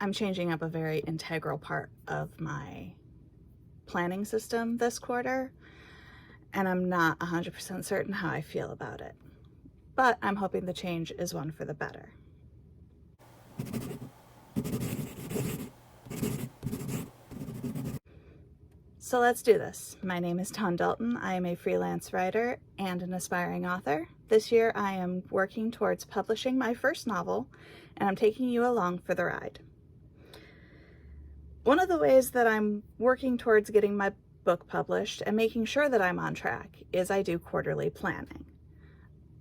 I'm changing up a very integral part of my planning system this quarter, and I'm not 100% certain how I feel about it. But I'm hoping the change is one for the better. So let's do this. My name is Tawn Dalton. I am a freelance writer and an aspiring author. This year I am working towards publishing my first novel, and I'm taking you along for the ride. One of the ways that I'm working towards getting my book published and making sure that I'm on track is I do quarterly planning.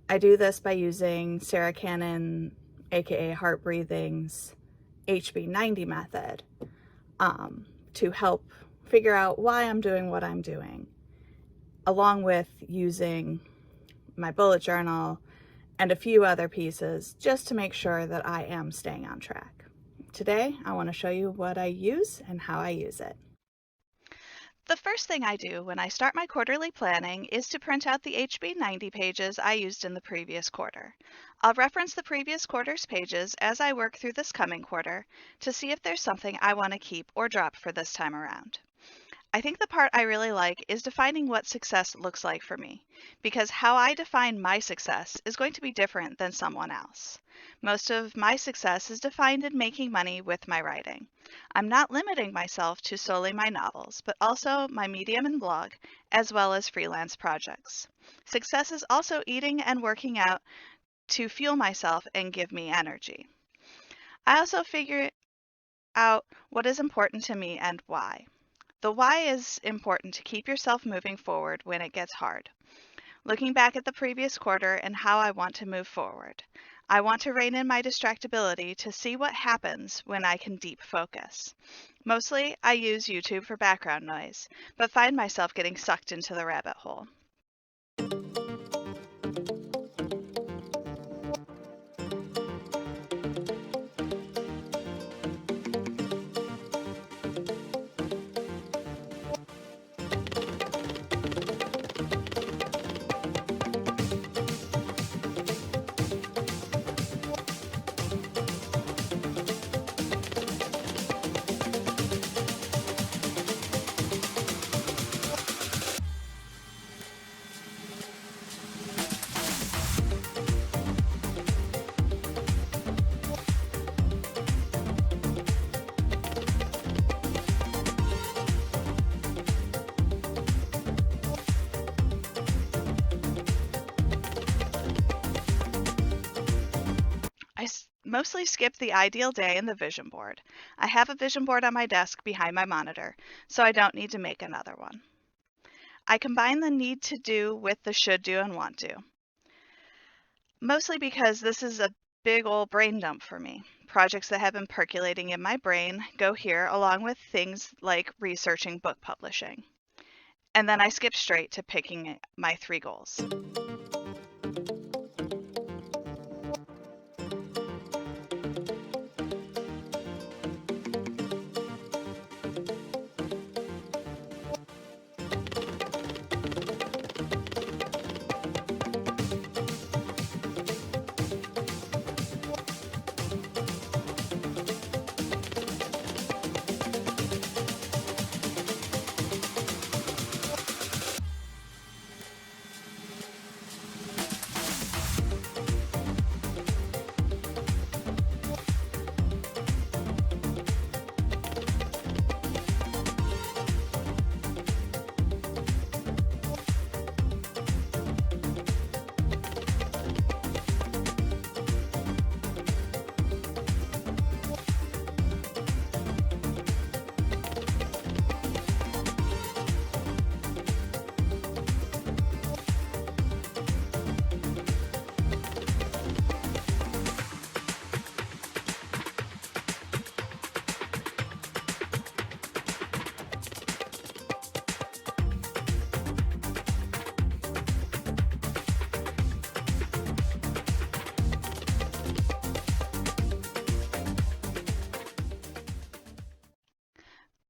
I do this by using Sarah Cannon, aka Heart Breathing's HB90 method, to help figure out why I'm doing what I'm doing, along with using my bullet journal and a few other pieces just to make sure that I am staying on track. Today, I want to show you what I use and how I use it. The first thing I do when I start my quarterly planning is to print out the HB90 pages I used in the previous quarter. I'll reference the previous quarter's pages as I work through this coming quarter to see if there's something I want to keep or drop for this time around. I think the part I really like is defining what success looks like for me, because how I define my success is going to be different than someone else. Most of my success is defined in making money with my writing. I'm not limiting myself to solely my novels, but also my Medium and blog, as well as freelance projects. Success is also eating and working out to fuel myself and give me energy. I also figure out what is important to me and why. The why is important to keep yourself moving forward when it gets hard. Looking back at the previous quarter and how I want to move forward. I want to rein in my distractibility to see what happens when I can deep focus. Mostly, I use YouTube for background noise, but find myself getting sucked into the rabbit hole. I mostly skip the ideal day and the vision board. I have a vision board on my desk behind my monitor, so I don't need to make another one. I combine the need to do with the should do and want to. Mostly because this is a big old brain dump for me. Projects that have been percolating in my brain go here along with things like researching book publishing. And then I skip straight to picking my 3 goals.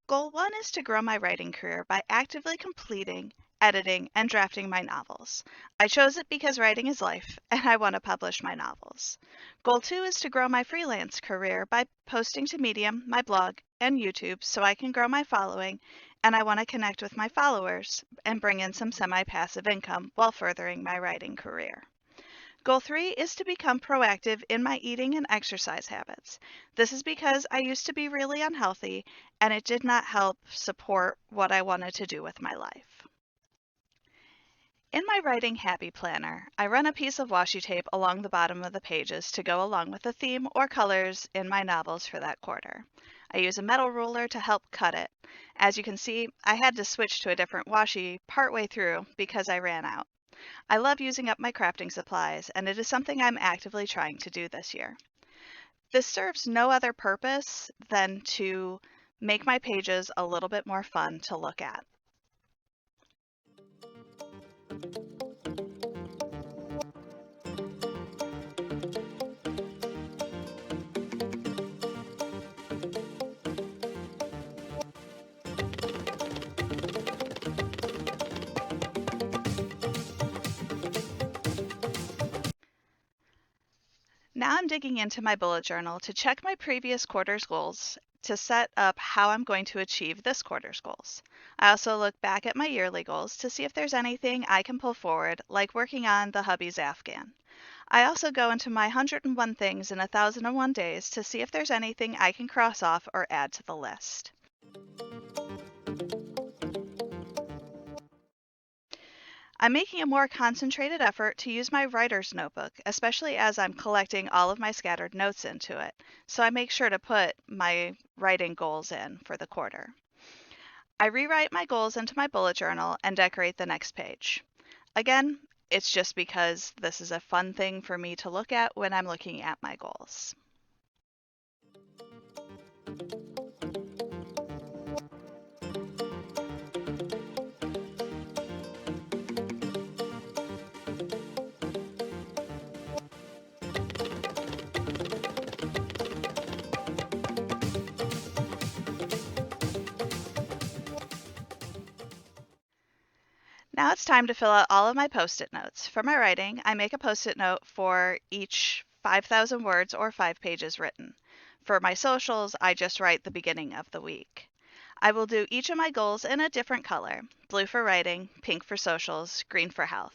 Goal 1 is to grow my writing career by actively completing editing, and drafting my novels. I chose it because writing is life, and I want to publish my novels. Goal 2 is to grow my freelance career by posting to Medium, my blog, and YouTube so I can grow my following, and I want to connect with my followers and bring in some semi-passive income while furthering my writing career. Goal 3 is to become proactive in my eating and exercise habits. This is because I used to be really unhealthy and it did not help support what I wanted to do with my life. In my Writing Happy Planner, I run a piece of washi tape along the bottom of the pages to go along with the theme or colors in my novels for that quarter. I use a metal ruler to help cut it. As you can see, I had to switch to a different washi partway through because I ran out. I love using up my crafting supplies, and it is something I'm actively trying to do this year. This serves no other purpose than to make my pages a little bit more fun to look at. Now I'm digging into my bullet journal to check my previous quarter's goals to set up how I'm going to achieve this quarter's goals. I also look back at my yearly goals to see if there's anything I can pull forward, like working on the hubby's Afghan. I also go into my 101 things in 1001 days to see if there's anything I can cross off or add to the list. I'm making a more concentrated effort to use my writer's notebook, especially as I'm collecting all of my scattered notes into it, so I make sure to put my writing goals in for the quarter. I rewrite my goals into my bullet journal and decorate the next page. Again, it's just because this is a fun thing for me to look at when I'm looking at my goals. Now it's time to fill out all of my Post-it notes. For my writing, I make a Post-it note for each 5,000 words or 5 pages written. For my socials, I just write the beginning of the week. I will do each of my goals in a different color: blue for writing, pink for socials, green for health.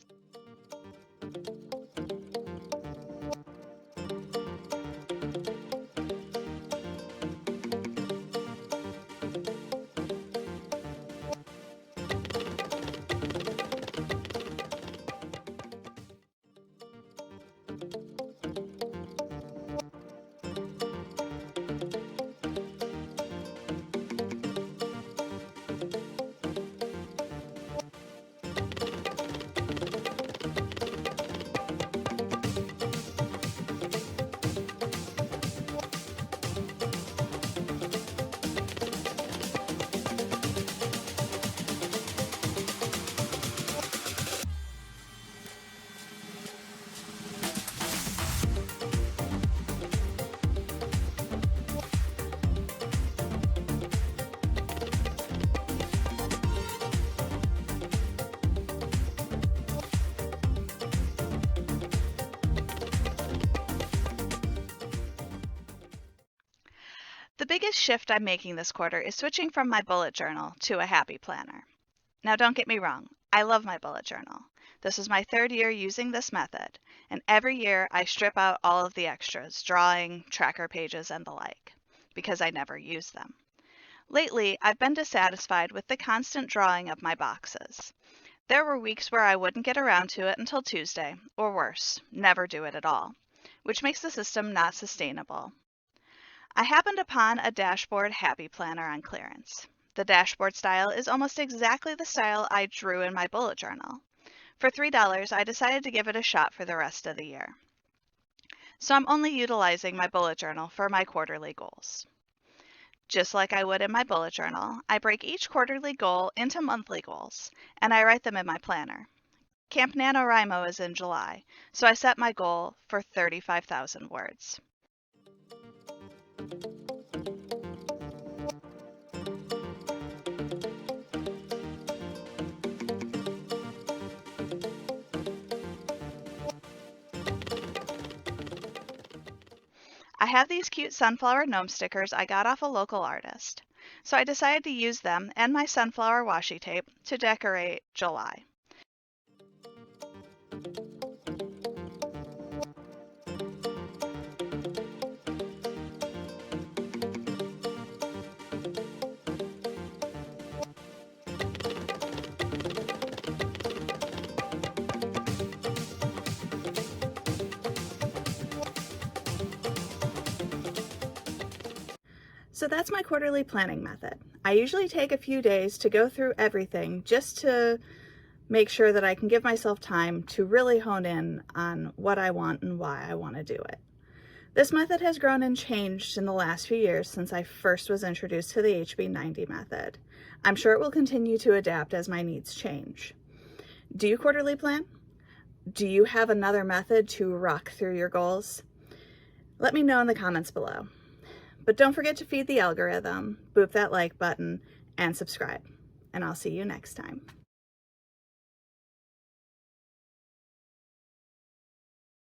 The biggest shift I'm making this quarter is switching from my bullet journal to a happy planner. Now, don't get me wrong, I love my bullet journal. This is my 3rd year using this method, and every year I strip out all of the extras, drawing, tracker pages, and the like, because I never use them. Lately, I've been dissatisfied with the constant drawing of my boxes. There were weeks where I wouldn't get around to it until Tuesday, or worse, never do it at all, which makes the system not sustainable. I happened upon a dashboard happy planner on clearance. The dashboard style is almost exactly the style I drew in my bullet journal. For $3, I decided to give it a shot for the rest of the year. So I'm only utilizing my bullet journal for my quarterly goals. Just like I would in my bullet journal, I break each quarterly goal into monthly goals, and I write them in my planner. Camp NaNoWriMo is in July, so I set my goal for 35,000 words. have these cute sunflower gnome stickers I got off a local artist, so I decided to use them and my sunflower washi tape to decorate July. So that's my quarterly planning method. I usually take a few days to go through everything just to make sure that I can give myself time to really hone in on what I want and why I want to do it. This method has grown and changed in the last few years since I first was introduced to the HB90 method. I'm sure it will continue to adapt as my needs change. Do you quarterly plan? Do you have another method to rock through your goals? Let me know in the comments below. But don't forget to feed the algorithm, boop that like button, and subscribe. And I'll see you next time.